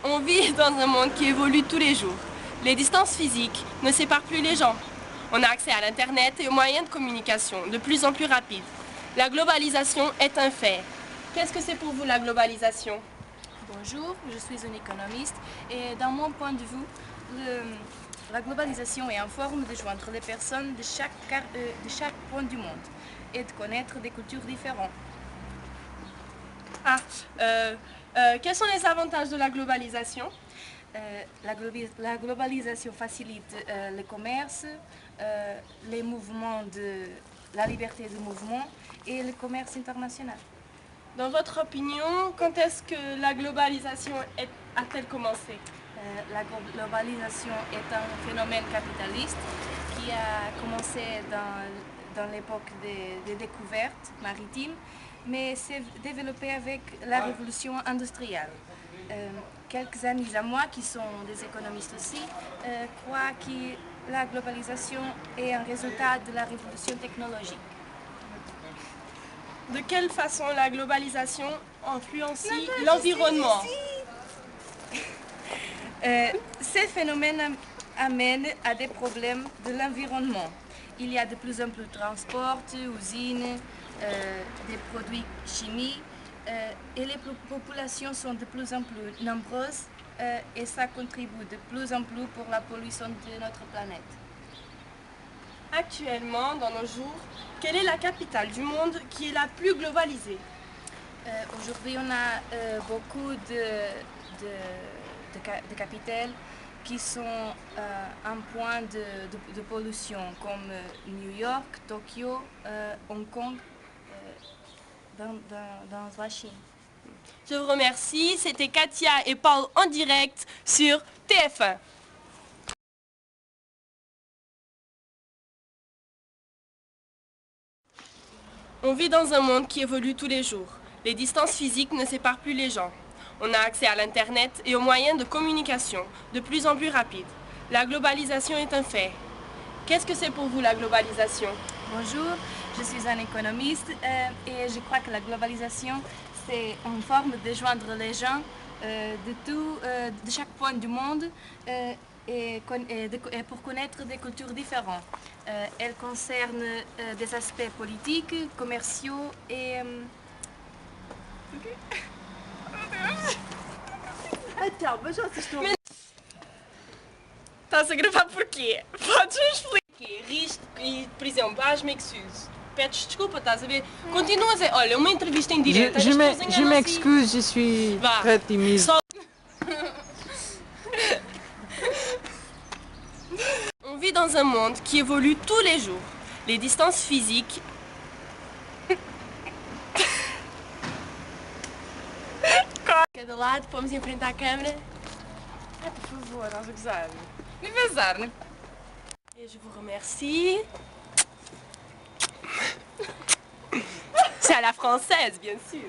On vit dans un monde qui évolue tous les jours. Les distances physiques ne séparent plus les gens. On a accès à l'Internet et aux moyens de communication de plus en plus rapides. La globalisation est un fait. Qu'est-ce que c'est pour vous la globalisation? Bonjour, je suis un économiste et dans mon point de vue, la globalisation est en forme de joindre les personnes de chaque point du monde et de connaître des cultures différentes. Quels sont les avantages de la globalisation? La globalisation facilite le commerce, les mouvements la liberté de mouvement et le commerce international. Dans votre opinion, quand est-ce que la globalisation a-t-elle commencé? La globalisation est un phénomène capitaliste qui a commencé dans l'époque des découvertes maritimes, mais s'est développé avec la révolution industrielle. Quelques amis à moi, qui sont des économistes aussi, croient que la globalisation est un résultat de la révolution technologique. De quelle façon la globalisation influencie l'environnement? Ces phénomènes amènent à des problèmes de l'environnement. Il y a de plus en plus de transports, usines, des produits chimiques et les populations sont de plus en plus nombreuses et ça contribue de plus en plus pour la pollution de notre planète. Actuellement, dans nos jours, quelle est la capitale du monde qui est la plus globalisée? Aujourd'hui, on a beaucoup de capitales qui sont un point de pollution, comme New York, Tokyo, Hong Kong, dans la Chine. Je vous remercie. C'était Katia et Paul en direct sur TF1. On vit dans un monde qui évolue tous les jours. Les distances physiques ne séparent plus les gens. On a accès à l'Internet et aux moyens de communication de plus en plus rapides. La globalisation est un fait. Qu'est-ce que c'est pour vous la globalisation? Bonjour, je suis un économiste et je crois que la globalisation, c'est une forme de joindre les gens de chaque point du monde et pour connaître des cultures différentes. Elle concerne des aspects politiques, commerciaux et... Então, mas vocês estão... Estás a gravar porquê? Podes-me explicar? Riste e, por exemplo, je m'excuse. Pedes desculpa, estás a ver? Continua a dizer, olha, uma entrevista em direto. Je m'excuse, je suis très timide. On vit dans un monde qui évolue tous les jours. Les distances physiques... Cada lado, pomos em frente à câmera. Ah, por favor, estás a gozar. Nem vazar, né? Et je vous remercie. C'est à la française, bien sûr.